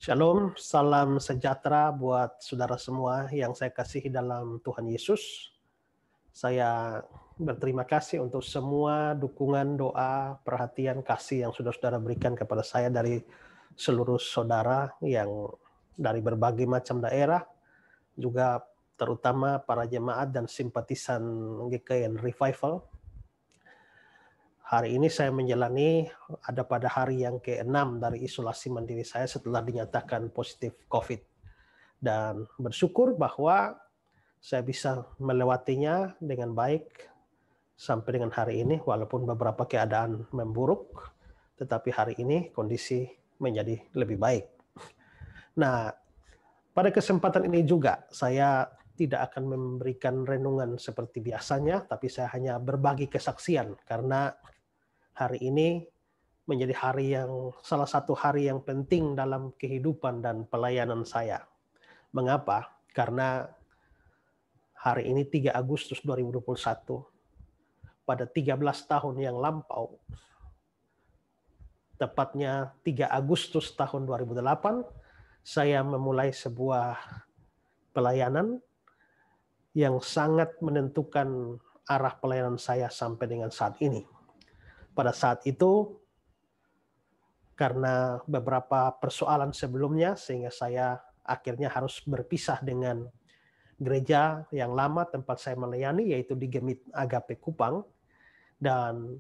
Shalom, salam sejahtera buat saudara semua yang saya kasihi dalam Tuhan Yesus. Saya berterima kasih untuk semua dukungan, doa, perhatian, kasih yang sudah saudara berikan kepada saya dari seluruh saudara yang dari berbagai macam daerah, juga terutama para jemaat dan simpatisan GKN Revival. Hari ini saya menjalani ada pada hari yang ke-6 dari isolasi mandiri saya setelah dinyatakan positif COVID. Dan bersyukur bahwa saya bisa melewatinya dengan baik sampai dengan hari ini, walaupun beberapa keadaan memburuk, tetapi hari ini kondisi menjadi lebih baik. Nah, pada kesempatan ini juga saya tidak akan memberikan renungan seperti biasanya, tapi saya hanya berbagi kesaksian karena hari ini menjadi hari yang salah satu hari yang penting dalam kehidupan dan pelayanan saya. Mengapa? Karena hari ini 3 Agustus 2021, pada 13 tahun yang lampau, tepatnya 3 Agustus tahun 2008, saya memulai sebuah pelayanan yang sangat menentukan arah pelayanan saya sampai dengan saat ini. Pada saat itu, karena beberapa persoalan sebelumnya, sehingga saya akhirnya harus berpisah dengan gereja yang lama tempat saya melayani, yaitu di Gemit Agape Kupang. Dan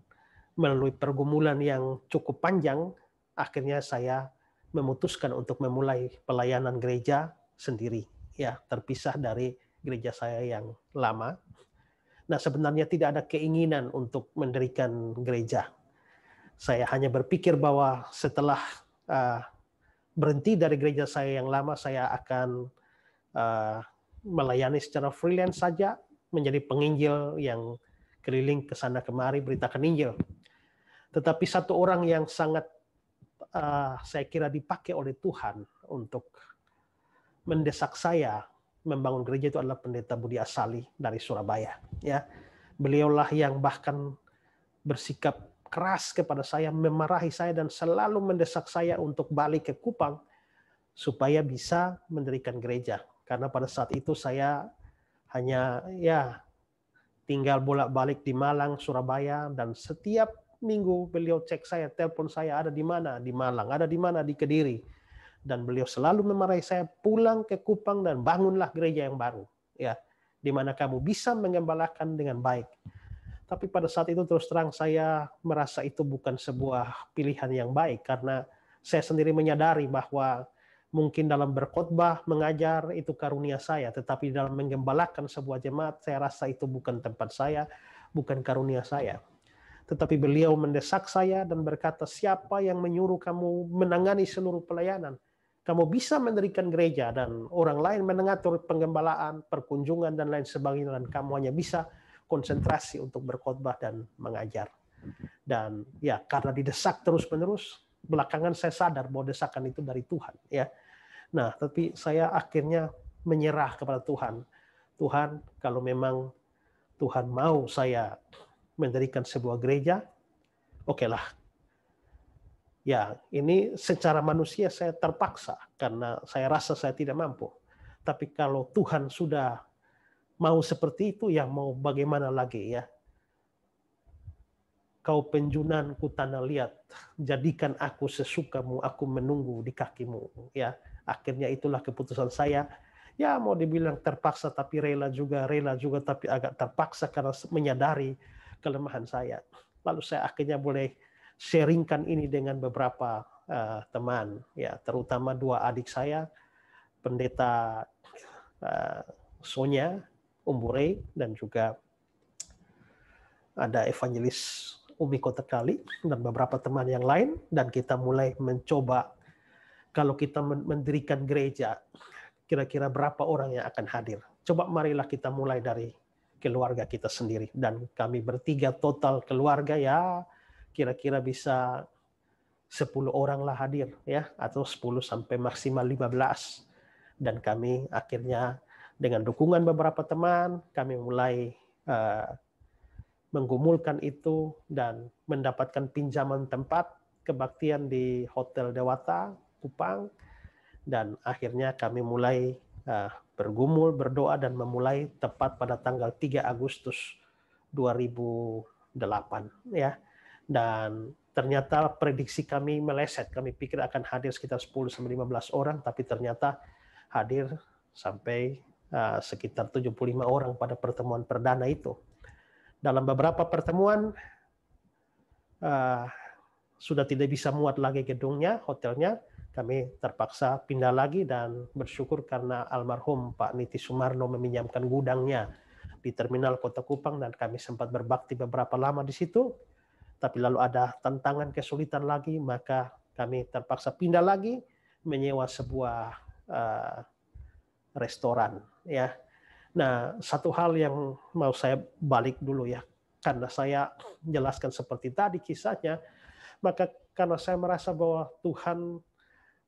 melalui pergumulan yang cukup panjang, akhirnya saya memutuskan untuk memulai pelayanan gereja sendiri, ya, terpisah dari gereja saya yang lama. Nah, sebenarnya tidak ada keinginan untuk mendirikan gereja. Saya hanya berpikir bahwa setelah berhenti dari gereja saya yang lama, saya akan melayani secara freelance saja, menjadi penginjil yang keliling ke sana kemari beritakan Injil. Tetapi satu orang yang sangat saya kira dipakai oleh Tuhan untuk mendesak saya membangun gereja itu adalah Pendeta Budi Asali dari Surabaya. Ya, beliaulah yang bahkan bersikap keras kepada saya, memarahi saya dan selalu mendesak saya untuk balik ke Kupang supaya bisa mendirikan gereja. Karena pada saat itu saya hanya tinggal bolak-balik di Malang, Surabaya, dan setiap minggu beliau cek saya, telepon saya, ada di mana? Di Malang, ada di mana? Di Kediri. Dan beliau selalu memarahi saya, pulang ke Kupang dan bangunlah gereja yang baru, ya, di mana kamu bisa mengembalakan dengan baik. Tapi pada saat itu terus terang saya merasa itu bukan sebuah pilihan yang baik, karena saya sendiri menyadari bahwa mungkin dalam berkhotbah, mengajar itu karunia saya, tetapi dalam menggembalakan sebuah jemaat saya rasa itu bukan tempat saya, bukan karunia saya. Tetapi beliau mendesak saya dan berkata, siapa yang menyuruh kamu menangani seluruh pelayanan? Kamu bisa mendirikan gereja dan orang lain mengatur penggembalaan, perkunjungan, dan lain sebagainya, dan kamu hanya bisa konsentrasi untuk berkhotbah dan mengajar. Dan ya, karena didesak terus-menerus, belakangan saya sadar bahwa desakan itu dari Tuhan. Ya, nah, tapi saya akhirnya menyerah kepada Tuhan. Tuhan, kalau memang Tuhan mau saya mendirikan sebuah gereja, okelah. Ya, ini secara manusia saya terpaksa karena saya rasa saya tidak mampu. Tapi kalau Tuhan sudah mau seperti itu, ya mau bagaimana lagi, ya. Kau penjunanku tanah liat, jadikan aku sesukamu, aku menunggu di kakimu. Ya, akhirnya itulah keputusan saya. Ya, mau dibilang terpaksa tapi rela juga tapi agak terpaksa karena menyadari kelemahan saya. Lalu saya akhirnya boleh sharingkan ini dengan beberapa teman, ya, terutama 2 adik saya, Pendeta Sonya Umbure, dan juga ada evangelis Umi Kota Kali dan beberapa teman yang lain. Dan kita mulai mencoba, kalau kita mendirikan gereja, kira-kira berapa orang yang akan hadir. Coba marilah kita mulai dari keluarga kita sendiri. Dan kami bertiga total keluarga, ya kira-kira bisa 10 orang lah hadir, ya, atau 10 sampai maksimal 15. Dan kami akhirnya dengan dukungan beberapa teman, kami mulai menggumulkan itu dan mendapatkan pinjaman tempat kebaktian di Hotel Dewata, Kupang. Dan akhirnya kami mulai bergumul, berdoa, dan memulai tepat pada tanggal 3 Agustus 2008 ya. Dan ternyata prediksi kami meleset. Kami pikir akan hadir sekitar 10-15 orang, tapi ternyata hadir sampai sekitar 75 orang pada pertemuan perdana itu. Dalam beberapa pertemuan sudah tidak bisa muat lagi gedungnya, hotelnya. Kami terpaksa pindah lagi dan bersyukur karena almarhum Pak Niti Sumarno meminjamkan gudangnya di terminal Kota Kupang dan kami sempat berbakti beberapa lama di situ. Tapi lalu ada tantangan, kesulitan lagi, maka kami terpaksa pindah lagi menyewa sebuah restoran ya. Nah, satu hal yang mau saya balik dulu ya, karena saya jelaskan seperti tadi kisahnya, maka karena saya merasa bahwa Tuhan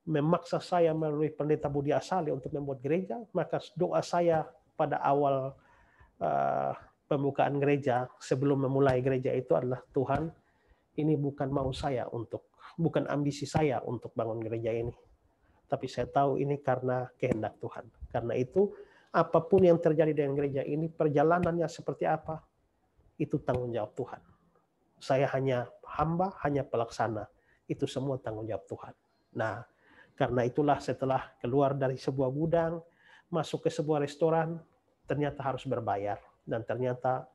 memaksa saya melalui Pendeta Budi Asali untuk membuat gereja, maka doa saya pada awal pembukaan gereja sebelum memulai gereja itu adalah, Tuhan, ini bukan mau saya bukan ambisi saya untuk bangun gereja ini, tapi saya tahu ini karena kehendak Tuhan. Karena itu apapun yang terjadi dengan gereja ini, perjalanannya seperti apa, itu tanggung jawab Tuhan. Saya hanya hamba, hanya pelaksana. Itu semua tanggung jawab Tuhan. Nah, karena itulah setelah keluar dari sebuah gudang, masuk ke sebuah restoran, ternyata harus berbayar. Dan ternyata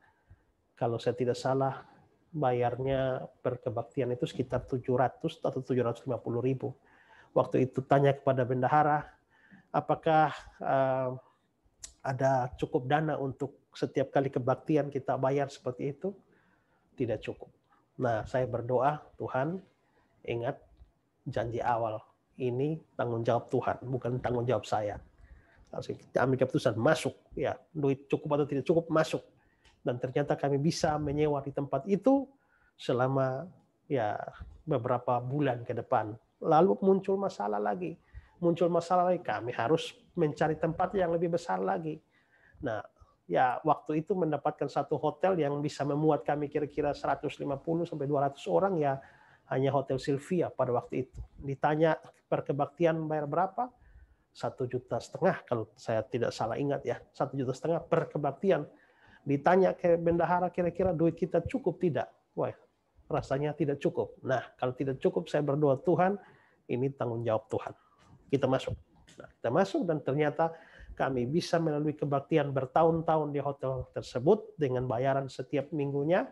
kalau saya tidak salah, bayarnya per kebaktian itu sekitar 700 atau 750 ribu. Waktu itu tanya kepada bendahara, apakah ada cukup dana untuk setiap kali kebaktian kita bayar seperti itu? Tidak cukup. Nah, saya berdoa, Tuhan, ingat janji awal, ini tanggung jawab Tuhan, bukan tanggung jawab saya. Kita ambil keputusan, masuk, ya, duit cukup atau tidak cukup, masuk. Dan ternyata kami bisa menyewa di tempat itu selama ya beberapa bulan ke depan. Lalu muncul masalah lagi, kami harus mencari tempat yang lebih besar lagi. Nah, ya waktu itu mendapatkan satu hotel yang bisa memuat kami kira-kira 150-200 orang, ya hanya Hotel Sylvia pada waktu itu. Ditanya per kebaktian bayar berapa? 1,5 juta kalau saya tidak salah ingat ya, 1,5 juta per kebaktian. Ditanya ke bendahara, kira-kira duit kita cukup tidak? Wah, rasanya tidak cukup. Nah, kalau tidak cukup, saya berdoa, Tuhan, ini tanggung jawab Tuhan. Kita masuk. Nah, kita masuk dan ternyata kami bisa melalui kebaktian bertahun-tahun di hotel tersebut dengan bayaran setiap minggunya.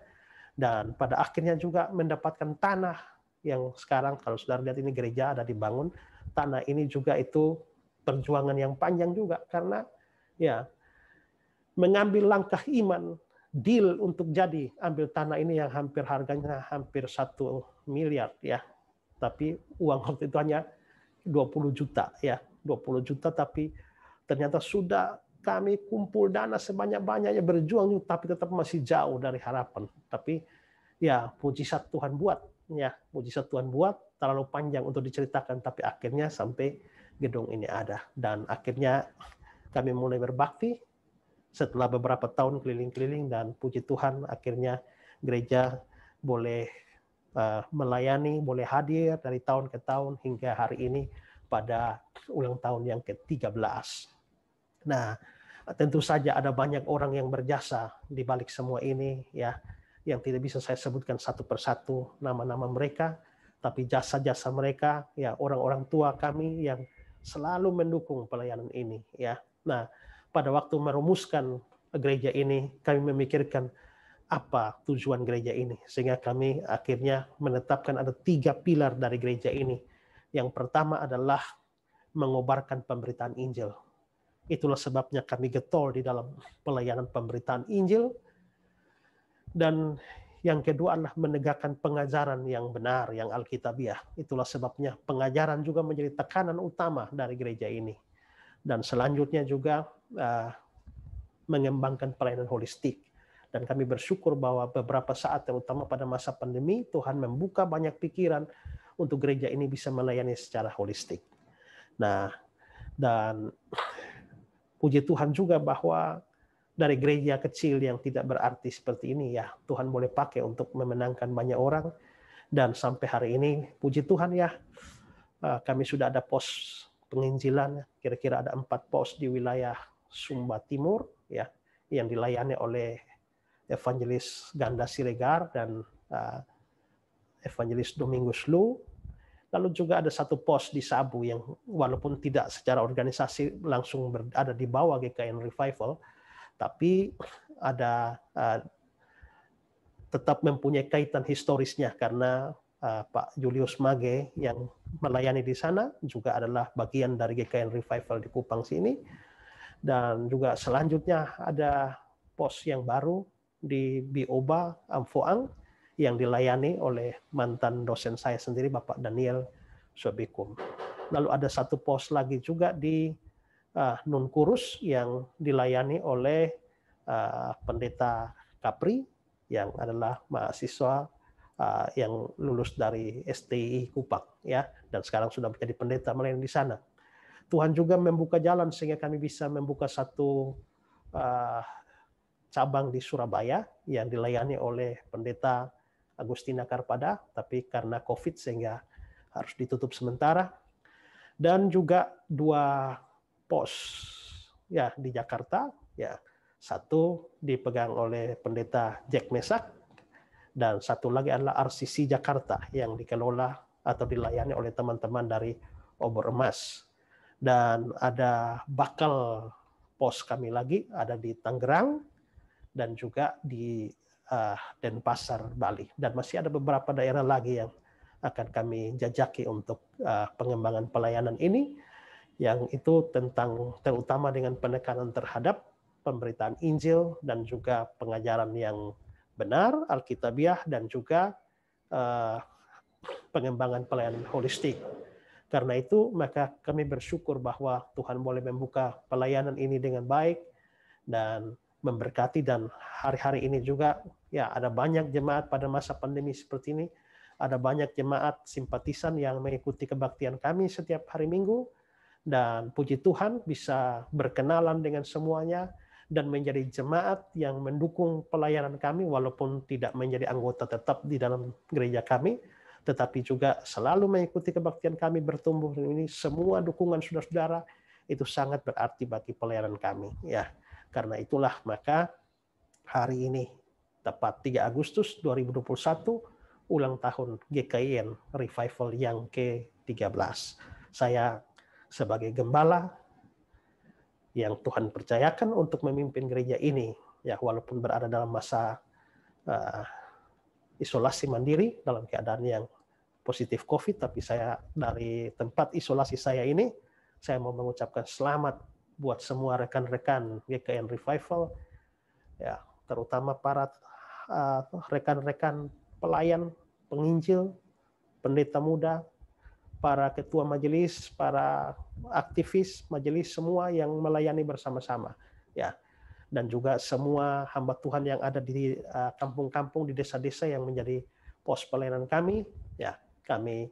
Dan pada akhirnya juga mendapatkan tanah yang sekarang kalau saudara lihat ini gereja ada dibangun. Tanah ini juga itu perjuangan yang panjang juga, karena ya mengambil langkah iman, deal untuk jadi ambil tanah ini yang hampir harganya hampir 1 miliar ya. Tapi uang waktu itu hanya 20 juta ya, 20 juta, tapi ternyata sudah kami kumpul dana sebanyak-banyaknya, berjuang tapi tetap masih jauh dari harapan. Tapi ya mujizat Tuhan buat, ya mujizat Tuhan buat, terlalu panjang untuk diceritakan, tapi akhirnya sampai gedung ini ada. Dan akhirnya kami mulai berbakti setelah beberapa tahun keliling-keliling, dan puji Tuhan akhirnya gereja boleh melayani, boleh hadir dari tahun ke tahun hingga hari ini pada ulang tahun yang ke-13. Nah, tentu saja ada banyak orang yang berjasa di balik semua ini ya, yang tidak bisa saya sebutkan satu persatu nama-nama mereka, tapi jasa-jasa mereka ya, orang-orang tua kami yang selalu mendukung pelayanan ini ya. Nah, pada waktu merumuskan gereja ini, kami memikirkan apa tujuan gereja ini, sehingga kami akhirnya menetapkan ada 3 pilar dari gereja ini. Yang pertama adalah mengobarkan pemberitaan Injil. Itulah sebabnya kami getol di dalam pelayanan pemberitaan Injil. Dan yang kedua adalah menegakkan pengajaran yang benar, yang alkitabiah. Itulah sebabnya pengajaran juga menjadi tekanan utama dari gereja ini. Dan selanjutnya juga mengembangkan pelayanan holistik. Dan kami bersyukur bahwa beberapa saat, terutama pada masa pandemi, Tuhan membuka banyak pikiran untuk gereja ini bisa melayani secara holistik. Nah, dan puji Tuhan juga bahwa dari gereja kecil yang tidak berarti seperti ini ya, Tuhan boleh pakai untuk memenangkan banyak orang. Dan sampai hari ini puji Tuhan ya, kami sudah ada pos penginjilan. Kira-kira ada 4 pos di wilayah Sumba Timur, ya, yang dilayani oleh Evangelis Ganda Siregar dan Evangelis Domingus Lu. Lalu juga ada 1 pos di Sabu yang walaupun tidak secara organisasi langsung berada di bawah GKN Revival, tapi ada tetap mempunyai kaitan historisnya karena Pak Julius Mage yang melayani di sana juga adalah bagian dari GKN Revival di Kupang sini. Dan juga selanjutnya ada pos yang baru di Bioba Amfoang yang dilayani oleh mantan dosen saya sendiri, Bapak Daniel Sobekum. Lalu ada 1 pos lagi juga di Nunkurus yang dilayani oleh Pendeta Kapri yang adalah mahasiswa yang lulus dari STI Kupang, ya, dan sekarang sudah menjadi pendeta melayani di sana. Tuhan juga membuka jalan sehingga kami bisa membuka 1 cabang di Surabaya yang dilayani oleh Pendeta Agustina Karpada, tapi karena COVID sehingga harus ditutup sementara. Dan juga 2 pos ya di Jakarta, ya, 1 dipegang oleh Pendeta Jack Mesak dan 1 lagi adalah RCC Jakarta yang dikelola atau dilayani oleh teman-teman dari Obor Emas. Dan ada bakal pos kami lagi ada di Tangerang dan juga di Denpasar, Bali. Dan masih ada beberapa daerah lagi yang akan kami jajaki untuk pengembangan pelayanan ini, yang itu terutama dengan penekanan terhadap pemberitaan Injil dan juga pengajaran yang benar, Alkitabiah, dan juga pengembangan pelayanan holistik. Karena itu maka kami bersyukur bahwa Tuhan boleh membuka pelayanan ini dengan baik dan memberkati, dan hari-hari ini juga ya ada banyak jemaat pada masa pandemi seperti ini, ada banyak jemaat simpatisan yang mengikuti kebaktian kami setiap hari Minggu, dan puji Tuhan bisa berkenalan dengan semuanya dan menjadi jemaat yang mendukung pelayanan kami walaupun tidak menjadi anggota tetap di dalam gereja kami, tetapi juga selalu mengikuti kebaktian kami bertumbuh. Ini semua dukungan saudara-saudara itu sangat berarti bagi pelayanan kami, ya. Karena itulah maka hari ini tepat 3 Agustus 2021 ulang tahun GKIN Revival yang ke-13. Saya sebagai gembala yang Tuhan percayakan untuk memimpin gereja ini, ya, walaupun berada dalam masa isolasi mandiri dalam keadaan yang positif COVID, tapi saya dari tempat isolasi saya ini, saya mau mengucapkan selamat buat semua rekan-rekan GKN Revival, ya, terutama para rekan-rekan pelayan, penginjil, pendeta muda, para ketua majelis, para aktivis majelis, semua yang melayani bersama-sama, ya, dan juga semua hamba Tuhan yang ada di kampung-kampung, di desa-desa yang menjadi pos pelayanan kami, ya, kami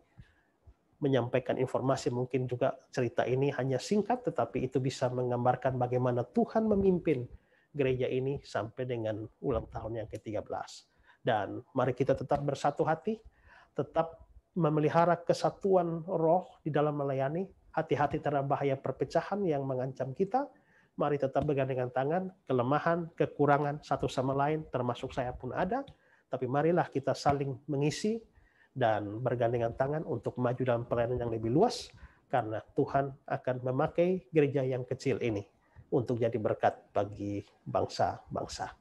menyampaikan informasi, mungkin juga cerita ini hanya singkat, tetapi itu bisa menggambarkan bagaimana Tuhan memimpin gereja ini sampai dengan ulang tahun yang ke-13. Dan mari kita tetap bersatu hati, tetap memelihara kesatuan roh di dalam melayani, hati-hati terhadap bahaya perpecahan yang mengancam kita. Mari tetap bergandengan tangan, kelemahan, kekurangan satu sama lain, termasuk saya pun ada, tapi marilah kita saling mengisi dan bergandengan tangan untuk maju dalam pelayanan yang lebih luas, karena Tuhan akan memakai gereja yang kecil ini untuk jadi berkat bagi bangsa-bangsa.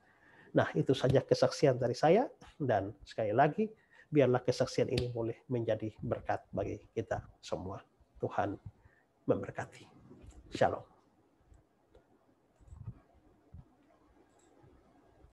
Nah, itu saja kesaksian dari saya, dan sekali lagi, biarlah kesaksian ini boleh menjadi berkat bagi kita semua. Tuhan memberkati. Shalom.